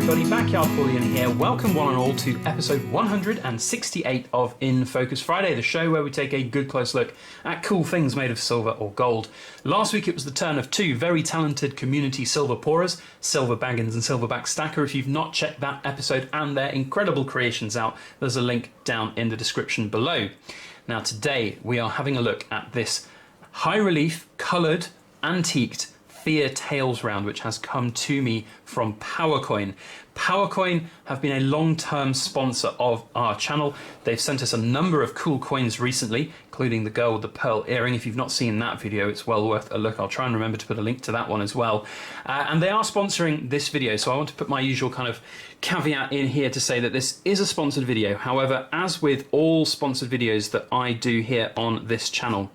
everybody, Backyard Bullion here. Welcome one and all to episode 168 of In Focus Friday, the show where we take a good close look at cool things made of silver or gold. Last week it was the turn of two very talented community silver pourers, Silver Baggins and Silverback Stacker. If you've not checked that episode and their incredible creations out, there's a link down in the description below. Now today we are having a look at this high relief, coloured, antiqued Fear Tales round, which has come to me from PowerCoin. PowerCoin have been a long-term sponsor of our channel. They've sent us a number of cool coins recently, including the girl with the pearl earring. If you've not seen that video, it's well worth a look. I'll try and remember to put a link to that one as well. And they are sponsoring this video, so I want to put my usual kind of caveat in here to say that this is a sponsored video. However, as with all sponsored videos that I do here on this channel,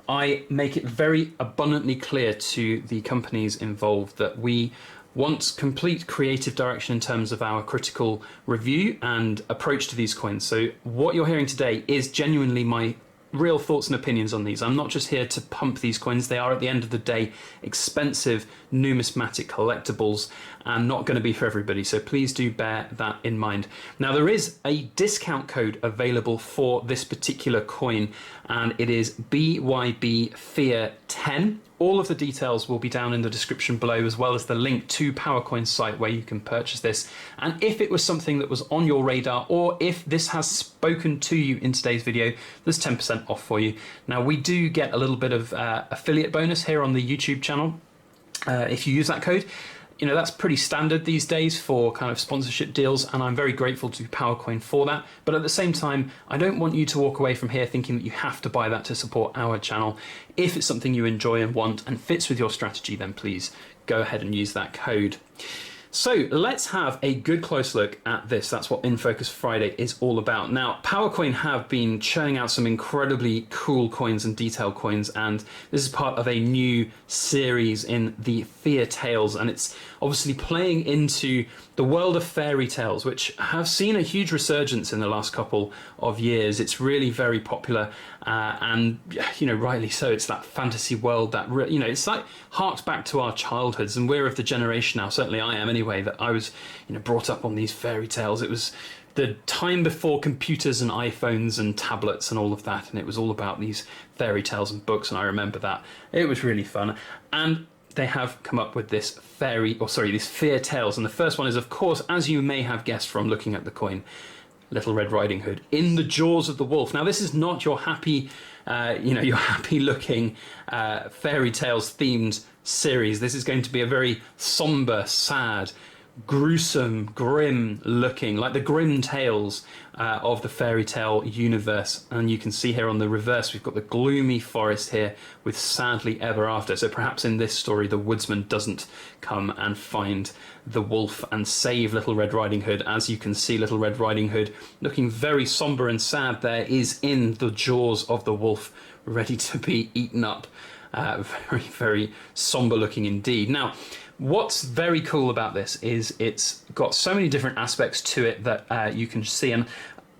I make it very abundantly clear to the companies involved that we want complete creative direction in terms of our critical review and approach to these coins. So what you're hearing today is genuinely my real thoughts and opinions on these. I'm not just here to pump these coins. They are, at the end of the day, expensive numismatic collectibles and not going to be for everybody. So please do bear that in mind. Now, there is a discount code available for this particular coin, and it is BYB Fear 10. All of the details will be down in the description below, as well as the link to PowerCoin's site where you can purchase this. And if it was something that was on your radar, or if this has spoken to you in today's video, there's 10% off for you. Now, we do get a little bit of affiliate bonus here on the YouTube channel if you use that code. You know, that's pretty standard these days for kind of sponsorship deals, and I'm very grateful to PowerCoin for that. But at the same time, I don't want you to walk away from here thinking that you have to buy that to support our channel. If it's something you enjoy and want and fits with your strategy, then please go ahead and use that code. So let's have a good close look at this. That's what In Focus Friday is all about. Now, PowerCoin have been churning out some incredibly cool coins and detailed coins, and this is part of a new series in the Fear Tales, and it's obviously playing into the world of fairy tales, which have seen a huge resurgence in the last couple of years. It's really very popular, and you know, rightly so. It's that fantasy world that you know, it's like harks back to our childhoods, and we're of the generation now. Certainly, I am anyway. That I was, you know, brought up on these fairy tales. It was the time before computers and iPhones and tablets and all of that, and it was all about these fairy tales and books. And I remember that it was really fun. And they have come up with this these Fear Tales, and the first one is, of course, as you may have guessed from looking at the coin, Little Red Riding Hood in the jaws of the wolf. Now, this is not your happy, your happy-looking fairy tales themed series. This is going to be a very somber, sad, gruesome, grim looking, like the grim tales of the fairy tale universe. And you can see here on the reverse, we've got the gloomy forest here with sadly ever after. So perhaps in this story, the woodsman doesn't come and find the wolf and save Little Red Riding Hood. As you can see, Little Red Riding Hood, looking very somber and sad there, is in the jaws of the wolf, ready to be eaten up. Very, very somber looking indeed. Now, what's very cool about this is it's got so many different aspects to it that you can see, and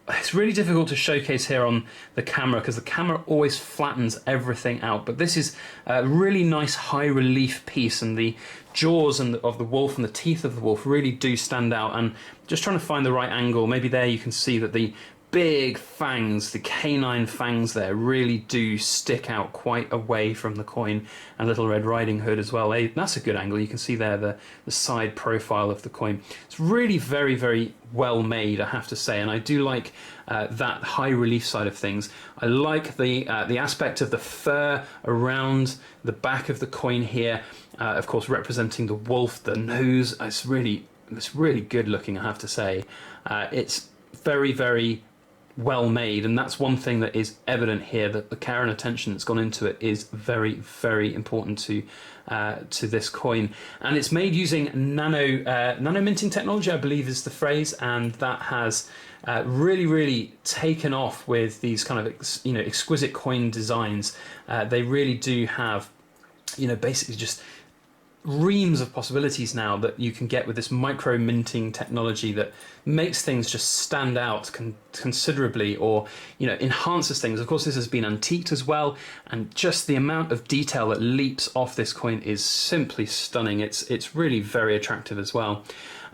it's really difficult to showcase here on the camera because the camera always flattens everything out. But this is a really nice high relief piece, and the jaws of the wolf and the teeth of the wolf really do stand out. And just trying to find the right angle, maybe there you can see that the big fangs, the canine fangs there, really do stick out quite away from the coin and Little Red Riding Hood as well. That's a good angle. You can see there the side profile of the coin. It's really very, very well made, I have to say, and I do like that high relief side of things. I like the aspect of the fur around the back of the coin here, of course representing the wolf, the nose. It's really good looking, I have to say. It's very, very well made, and that's one thing that is evident here, that the care and attention that's gone into it is very, very important to this coin. And it's made using nano minting technology, I believe is the phrase, and that has really, really taken off with these kind of exquisite coin designs. They really do have, basically just reams of possibilities now that you can get with this micro minting technology that makes things just stand out considerably, or enhances things. Of course, this has been antiqued as well, and just the amount of detail that leaps off this coin is simply stunning. It's really very attractive as well.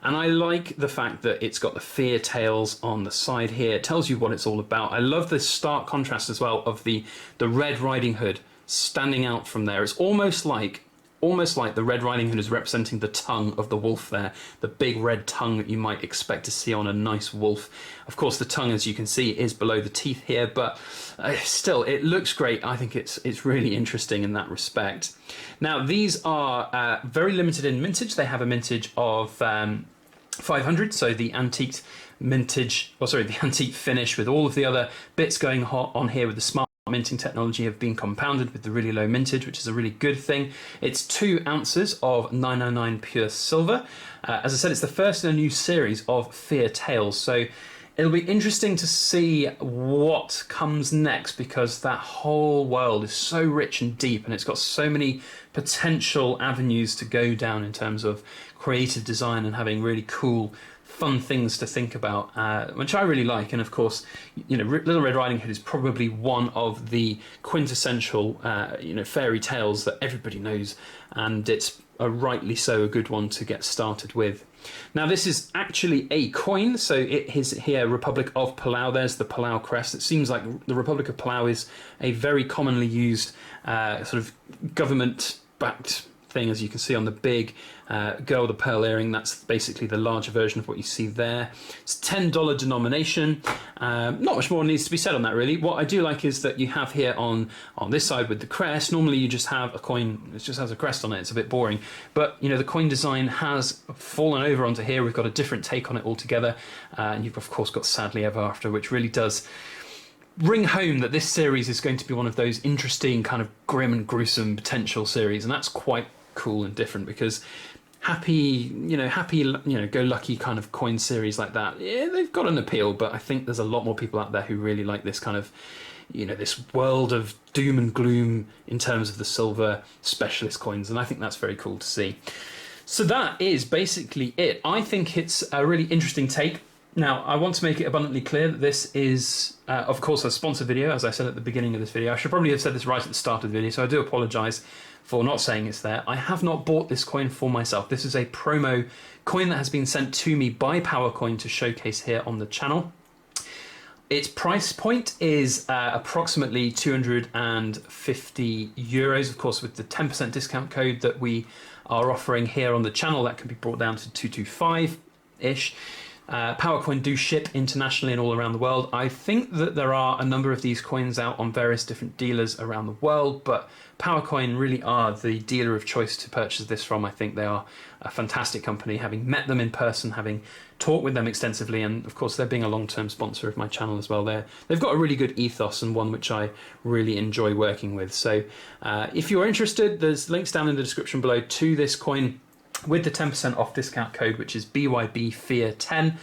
And I like the fact that it's got the fear tails on the side here. It tells you what it's all about. I love this stark contrast as well of the Red Riding Hood standing out from there. It's almost like the Red Riding Hood is representing the tongue of the wolf there, the big red tongue that you might expect to see on a nice wolf. Of course, the tongue, as you can see, is below the teeth here, but still, it looks great. I think it's really interesting in that respect. Now, these are very limited in mintage. They have a mintage of 500, so the antique mintage, the antique finish with all of the other bits going on here with the smart minting technology have been compounded with the really low mintage, which is a really good thing. It's 2 ounces of 999 pure silver. As I said, it's the first in a new series of Fear Tales, so it'll be interesting to see what comes next, because that whole world is so rich and deep, and it's got so many potential avenues to go down in terms of creative design and having really cool fun things to think about, which I really like. And of course, Little Red Riding Hood is probably one of the quintessential, fairy tales that everybody knows, and it's rightly so a good one to get started with. Now, this is actually a coin, so it is here Republic of Palau. There's the Palau crest. It seems like the Republic of Palau is a very commonly used sort of government-backed thing, as you can see on the big girl with the pearl earring. That's basically the larger version of what you see there. It's $10 denomination. Not much more needs to be said on that, really. What I do like is that you have here on this side with the crest, normally you just have a coin, it just has a crest on it. It's a bit boring, but the coin design has fallen over onto here. We've got a different take on it altogether, and you've of course got Sadly Ever After, which really does ring home that this series is going to be one of those interesting kind of grim and gruesome potential series, and that's quite cool and different, because happy go lucky kind of coin series like that, yeah, they've got an appeal, but I think there's a lot more people out there who really like this kind of this world of doom and gloom in terms of the silver specialist coins, and I think that's very cool to see. So that is basically it. I think it's a really interesting take. Now, I want to make it abundantly clear that this is, of course, a sponsored video, as I said at the beginning of this video. I should probably have said this right at the start of the video, so I do apologise for not saying it's there. I have not bought this coin for myself. This is a promo coin that has been sent to me by PowerCoin to showcase here on the channel. Its price point is approximately 250 euros, of course, with the 10% discount code that we are offering here on the channel. That can be brought down to 225-ish. PowerCoin do ship internationally and all around the world. I think that there are a number of these coins out on various different dealers around the world, but PowerCoin really are the dealer of choice to purchase this from. I think they are a fantastic company, having met them in person, having talked with them extensively, and of course they're being a long-term sponsor of my channel as well. They've got a really good ethos, and one which I really enjoy working with. So if you're interested, there's links down in the description below to this coin with the 10% off discount code, which is BYBFear10.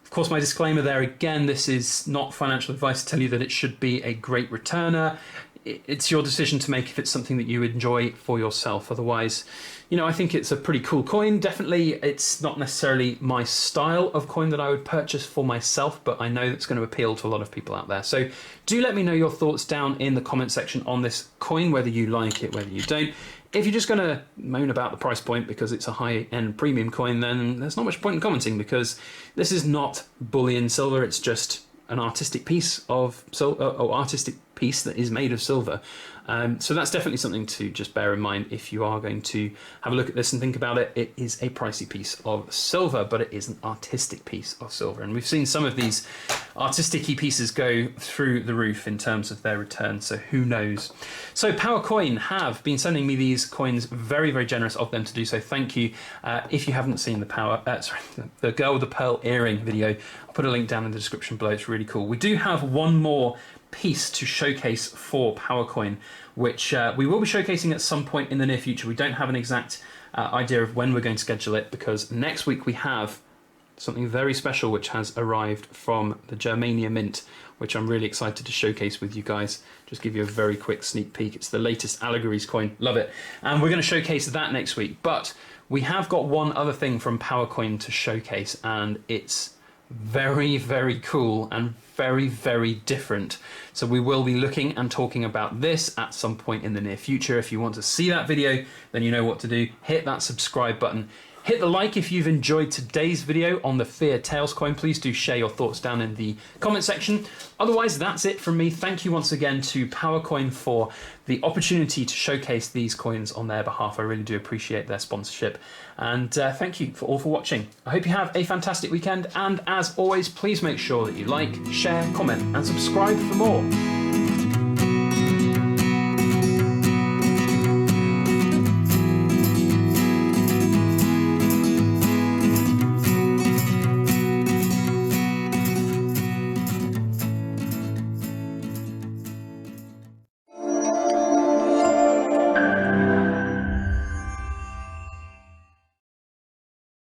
Of course, my disclaimer there again, this is not financial advice to tell you that it should be a great returner. It's your decision to make if it's something that you enjoy for yourself. Otherwise, I think it's a pretty cool coin. Definitely, it's not necessarily my style of coin that I would purchase for myself, but I know it's going to appeal to a lot of people out there. So do let me know your thoughts down in the comment section on this coin, whether you like it, whether you don't. If you're just going to moan about the price point because it's a high-end premium coin, then there's not much point in commenting, because this is not bullion silver. It's just an artistic piece of artistic piece that is made of silver. So that's definitely something to just bear in mind if you are going to have a look at this and think about it. It is a pricey piece of silver, but it is an artistic piece of silver. And we've seen some of these artistic-y pieces go through the roof in terms of their return, so who knows. So PowerCoin have been sending me these coins, very, very generous of them to do so. Thank you. If you haven't seen the Girl with the Pearl Earring video, I'll put a link down in the description below. It's really cool. We do have one more piece to showcase for PowerCoin, which we will be showcasing at some point in the near future. We don't have an exact idea of when we're going to schedule it, because next week we have something very special which has arrived from the Germania Mint, which I'm really excited to showcase with you guys. Just give you a very quick sneak peek. It's the latest Allegories coin. Love it. And we're going to showcase that next week. But we have got one other thing from PowerCoin to showcase, and it's very, very cool and very, very different. So we will be looking and talking about this at some point in the near future. If you want to see that video, then you know what to do. Hit that subscribe button. Hit the like if you've enjoyed today's video on the Fear Tails coin. Please do share your thoughts down in the comment section. Otherwise, that's it from me. Thank you once again to PowerCoin for the opportunity to showcase these coins on their behalf. I really do appreciate their sponsorship. And thank you for watching. I hope you have a fantastic weekend. And as always, please make sure that you like, share, comment, and subscribe for more.